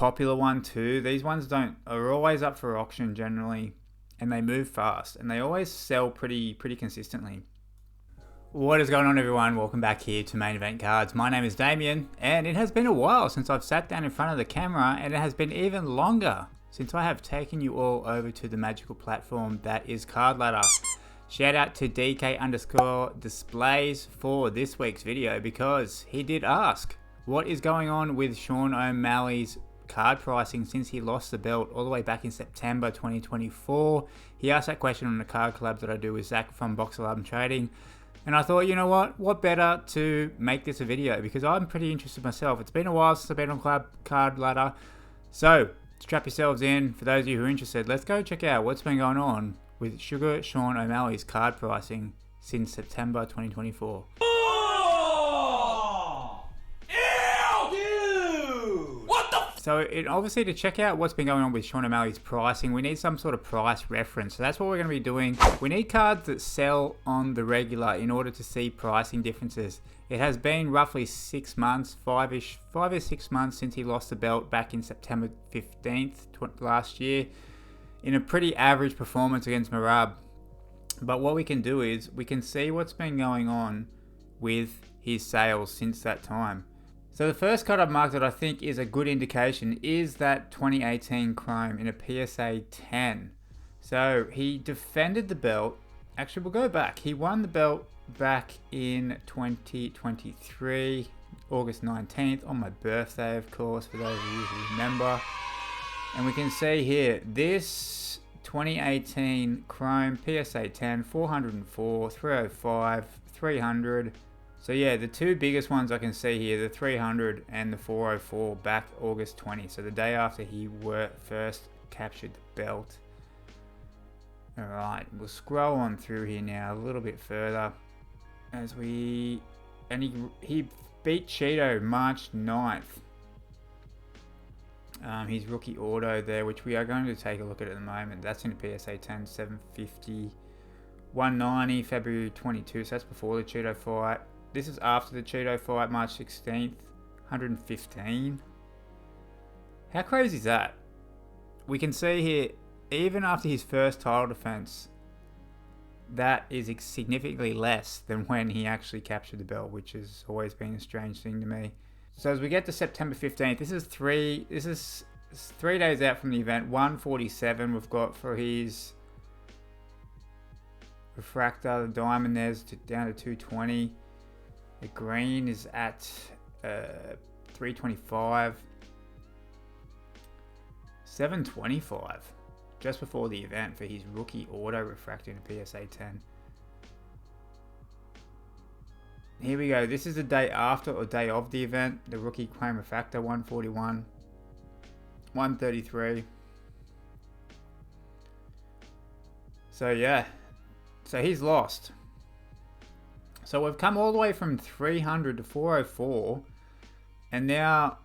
popular one too. These ones are always up for auction generally, and they move fast, and they always sell pretty consistently. What is going on, everyone? Welcome back here to Main Event Cards. My name is Damien, and it has been a while since I've sat down in front of the camera, and it has been even longer since I have taken you all over to the magical platform that is Card Ladder. Shout out to DK_displays for this week's video, because he did ask what is going on with Sean O'Malley's card pricing since he lost the belt all the way back in September 2024. He asked that question on the card collab that I do with Zach from Boxing Trading. And I thought, you know what better to make this a video, because I'm pretty interested myself. It's been a while since I've been on Card Ladder. So, strap yourselves in. For those of you who are interested, let's go check out what's been going on with Sugar Sean O'Malley's card pricing since September 2024. So obviously, to check out what's been going on with Sean O'Malley's pricing, we need some sort of price reference. So that's what we're going to be doing. We need cards that sell on the regular in order to see pricing differences. It has been roughly 6 months, 5 or 6 months since he lost the belt back in September 15th last year, in a pretty average performance against Merab. But what we can do is we can see what's been going on with his sales since that time. So the first card I've marked that I think is a good indication is that 2018 Chrome in a PSA 10. So he defended the belt. Actually, we'll go back. He won the belt back in 2023, August 19th, on my birthday, of course, for those of you who remember. And we can see here, this 2018 Chrome PSA 10, 404, 305, 300. So yeah, the two biggest ones I can see here, the 300 and the 404, back August 20. So the day after he first captured the belt. Alright, we'll scroll on through here now a little bit further. He beat Cheeto March 9th. His rookie auto there, which we are going to take a look at the moment. That's in a PSA 10, 750, 190, February 22. So that's before the Cheeto fight. This is after the Cheeto fight, March 16th, 115. How crazy is that? We can see here, even after his first title defense, that is significantly less than when he actually captured the belt, which has always been a strange thing to me. So as we get to September 15th, this is 3 days out from the event. 147 we've got for his refractor. The diamond there's down to 220. The green is at 325. 725 just before the event for his rookie auto refractor in a PSA 10. Here we go. This is the day after or day of the event. The rookie chrome refractor, 141, 133. So yeah, so he's lost. So we've come all the way from 300 to 404, and now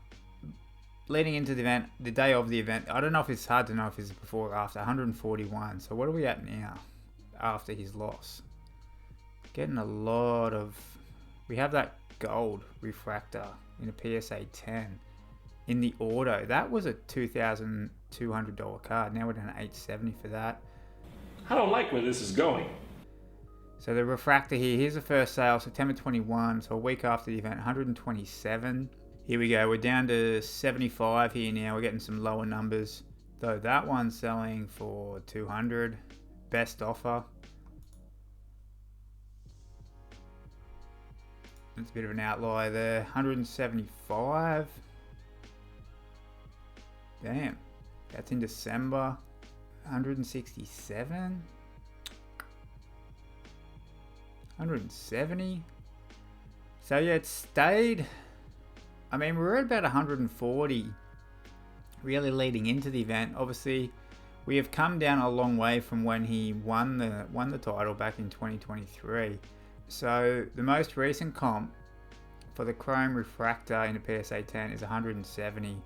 leading into the event, the day of the event, I don't know if it's hard to know if it's before or after, 141. So what are we at now after his loss? Getting a lot of, we have that gold refractor in a PSA 10 in the auto. That was a $2,200 card. Now we're down at $870 for that. I don't like where this is going. So the refractor here, here's the first sale, September 21, so a week after the event, 127. Here we go, we're down to 75 here now, we're getting some lower numbers. Though that one's selling for 200, best offer. That's a bit of an outlier there, 175. Damn, that's in December, 167. 170. So yeah, it stayed. I mean, we were at about 140 really leading into the event. Obviously, we have come down a long way from when he won the title back in 2023. So the most recent comp for the chrome refractor in a PSA 10 is 170,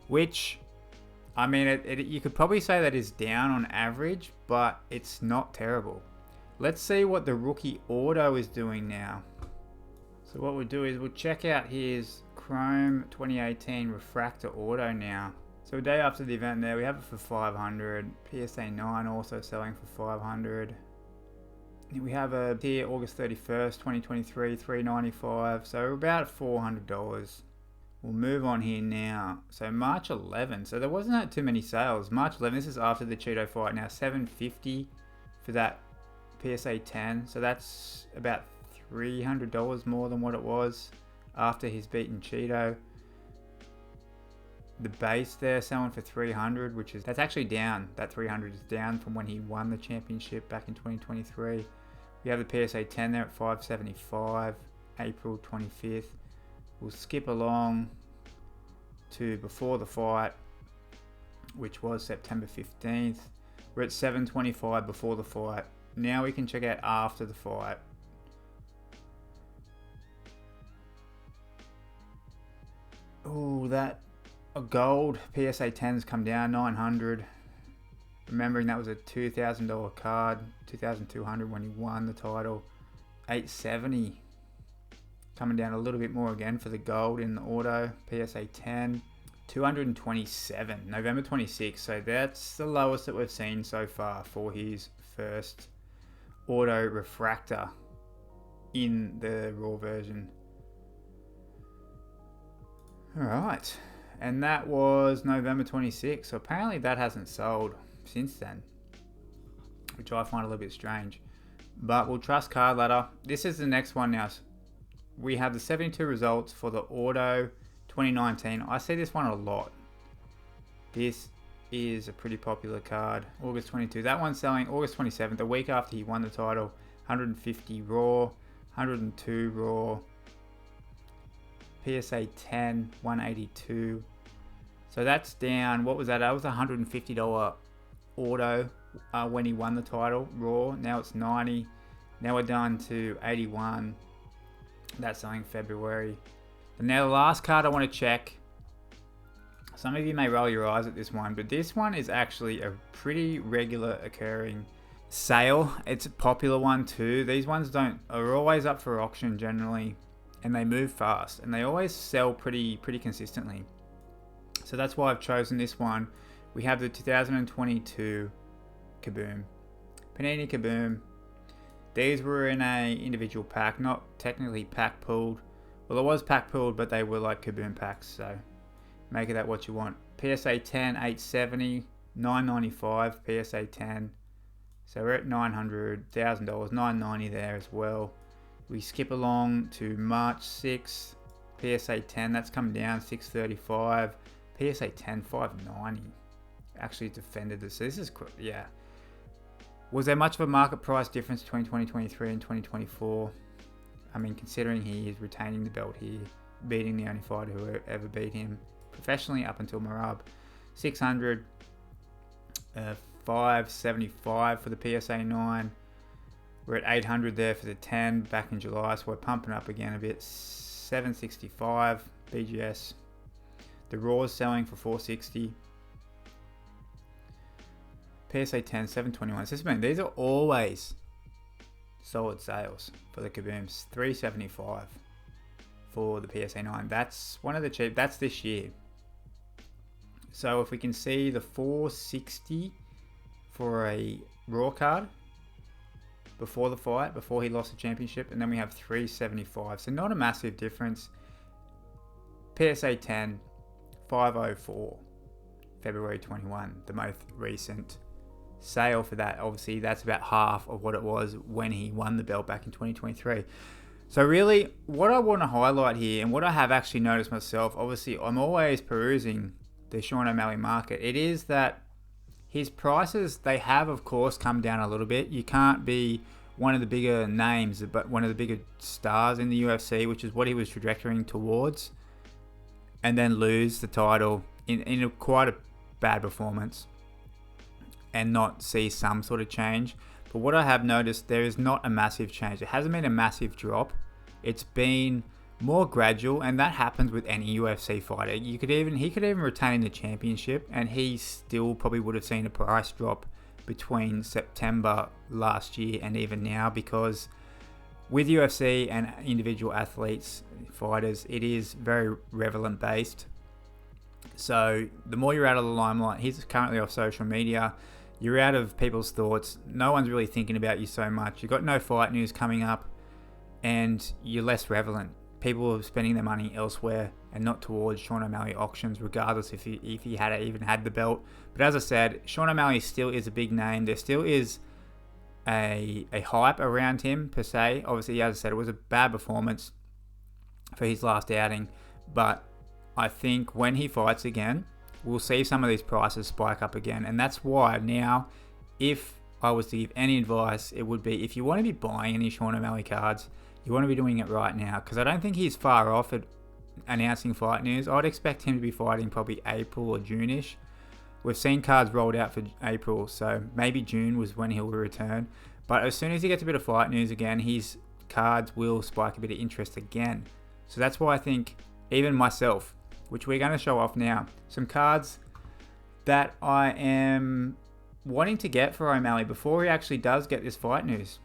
which, I mean, you could probably say that is down on average, but it's not terrible. Let's see what the rookie auto is doing now. So what we'll do is we'll check out his Chrome 2018 Refractor Auto now. So a day after the event there, we have it for 500. PSA 9 also selling for 500. We have a here August 31st, 2023, 395. So we're about $400. We'll move on here now. So March 11. So there wasn't too many sales. March 11. This is after the Cheeto fight. Now $750 for that PSA 10. So that's about $300 more than what it was after he's beaten Cheeto. The base there selling for 300, that's actually down. That 300 is down from when he won the championship back in 2023. We have the PSA 10 there at 575, April 25th. We'll skip along to before the fight, which was September 15th. We're at 725 before the fight. Now we can check out after the fight. Oh, that a gold PSA 10's come down 900. Remembering that was a $2,000 card, $2,200 when he won the title. 870 coming down a little bit more again for the gold in the auto. PSA 10, 227, November 26th. So that's the lowest that we've seen so far for his first auto refractor in the raw version. Alright, and that was November 26th, so apparently that hasn't sold since then, which I find a little bit strange, but we'll trust Card Ladder. This is the next one now. We have the 72 results for the Auto 2019. I see this one a lot. This is a pretty popular card. August 22, that one's selling August 27th, the week after he won the title. 150 raw, 102 raw, PSA 10, 182. So that's down. What was that? That was a $150 auto when he won the title, raw. Now it's 90. Now we're down to 81. That's selling February. And now the last card I want to check. Some of you may roll your eyes at this one, but this one is actually a pretty regular occurring sale. It's a popular one too. These ones are always up for auction generally, and they move fast, and they always sell pretty consistently. So that's why I've chosen this one. We have the 2022 Kaboom, Panini Kaboom. These were in a individual pack, not technically pack pulled. Well, it was pack pulled, but they were like Kaboom packs, so make of that what you want. PSA 10, 870, 995 PSA 10. So we're at $900,000, 990 there as well. We skip along to March 6th, PSA 10, that's come down 635. PSA 10, 590. Actually defended this. So this is, yeah. Was there much of a market price difference between 2023 and 2024? I mean, considering he is retaining the belt here, beating the only fighter who ever beat him professionally up until Merab. 600, 575 for the PSA 9. We're at 800 there for the 10 back in July, so we're pumping up again a bit. 765 BGS. The Raw is selling for 460. PSA 10, 721. So these are always solid sales for the Kabooms. 375 for the PSA 9. That's one of the cheap. That's this year. So if we can see the 460 for a Raw card before the fight, before he lost the championship, and then we have 375. So not a massive difference. PSA 10, 504, February 21, the most recent sale for that. Obviously, that's about half of what it was when he won the belt back in 2023. So really, what I want to highlight here, and what I have actually noticed myself, obviously, I'm always perusing the Sean O'Malley market. It is that his prices, they have, of course, come down a little bit. You can't be one of the bigger names, but one of the bigger stars in the UFC, which is what he was trajectorying towards, and then lose the title in quite a bad performance and not see some sort of change. But what I have noticed, there is not a massive change. It hasn't been a massive drop. It's been more gradual, and that happens with any UFC fighter. He could even retain the championship, and he still probably would have seen a price drop between September last year and even now, because with UFC and individual athletes, fighters, it is very relevant based. So the more you're out of the limelight, he's currently off social media, you're out of people's thoughts, no one's really thinking about you so much, you've got no fight news coming up, and you're less relevant. People are spending their money elsewhere and not towards Sean O'Malley auctions, regardless if he had even had the belt. But as I said, Sean O'Malley still is a big name. There still is a hype around him per se. Obviously, as I said, it was a bad performance for his last outing, but I think when he fights again, we'll see some of these prices spike up again. And that's why now, if I was to give any advice, it would be, if you want to be buying any Sean O'Malley cards, you want to be doing it right now, because I don't think he's far off at announcing fight news. I'd expect him to be fighting probably April or June-ish. We've seen cards rolled out for April, so maybe June was when he'll return. But as soon as he gets a bit of fight news again, his cards will spike a bit of interest again. So that's why I think, even myself, which we're going to show off now, some cards that I am wanting to get for O'Malley before he actually does get this fight news.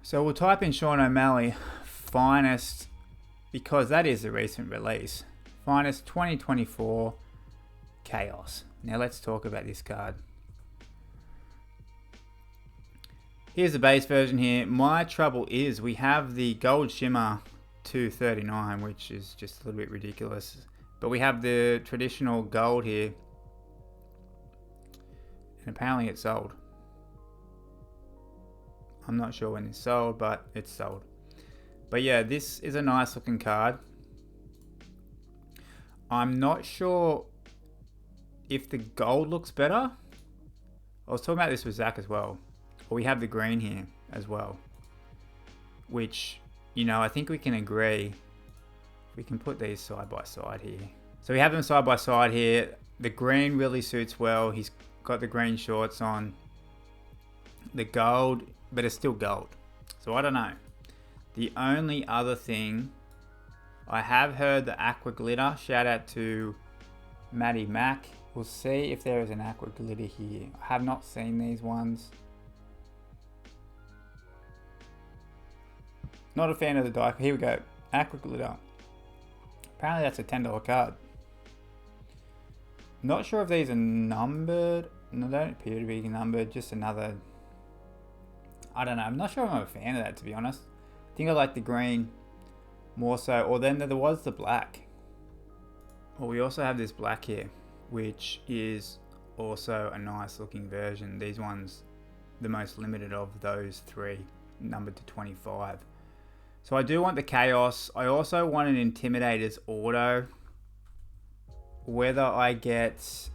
So we'll type in Sean O'Malley finest, because that is a recent release. Finest 2024 Chaos. Now let's talk about this card. Here's the base version here. My trouble is we have the Gold Shimmer 239, which is just a little bit ridiculous. But we have the traditional gold here. And apparently it's sold. I'm not sure when it's sold, but it's sold. But yeah, this is a nice looking card. I'm not sure if the gold looks better. I was talking about this with Zach as well. We have the green here as well, which, you know, I think we can agree. We can put these side by side here. So we have them side by side here. The green really suits well. He's got the green shorts on. The gold, but it's still gold. So I don't know. The only other thing, I have heard the aqua glitter. Shout out to Maddie Mac. We'll see if there is an aqua glitter here. I have not seen these ones. Not a fan of the die. Here we go. Aqua glitter. Apparently that's a $10 card. Not sure if these are numbered. No, they don't appear to be numbered. Just another... I don't know. I'm not sure if I'm a fan of that, to be honest. I think I like the green more so. Or then there was the black. Well, we also have this black here, which is also a nice looking version. These ones, the most limited of those three, numbered to 25. So I do want the Chaos. I also want an Intimidator's Auto. Whether I get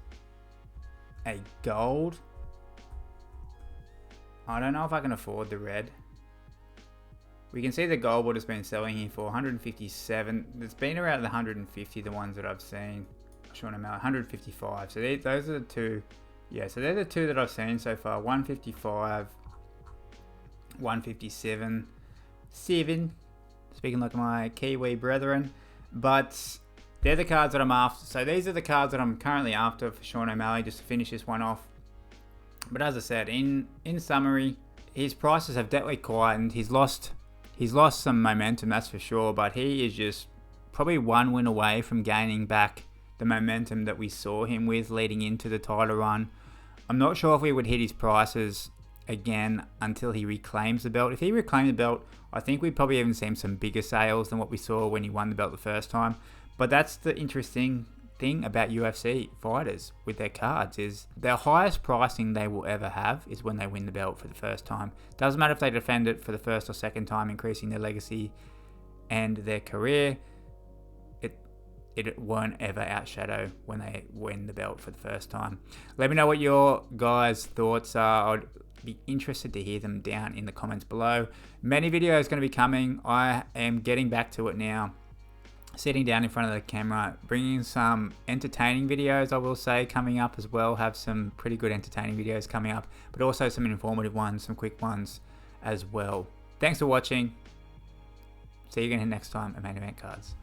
a gold, I don't know if I can afford the red. We can see the gold what has been selling here for 157. It's been around the 150, the ones that I've seen. Sean O'Malley, 155. So those are the two. Yeah, so they're the two that I've seen so far. 155, 157, 7. Speaking like my Kiwi brethren. But they're the cards that I'm after. So these are the cards that I'm currently after for Sean O'Malley, just to finish this one off. But as I said, in summary, his prices have definitely quietened. He's lost some momentum, that's for sure. But he is just probably one win away from gaining back the momentum that we saw him with leading into the title run. I'm not sure if we would hit his prices again until he reclaims the belt. If he reclaimed the belt, I think we'd probably even see some bigger sales than what we saw when he won the belt the first time. But that's the interesting thing about UFC fighters with their cards, is their highest pricing they will ever have is when they win the belt for the first time. Doesn't matter if they defend it for the first or second time, increasing their legacy and their career. It won't ever outshadow when they win the belt for the first time. Let me know what your guys' thoughts are. I'd be interested to hear them down in the comments below. Many videos going to be coming. I am getting back to it now. Sitting down in front of the camera, bringing some entertaining videos, I will say, coming up as well. Have some pretty good entertaining videos coming up, but also some informative ones, some quick ones as well. Thanks for watching. See you again next time at Main Event Cards.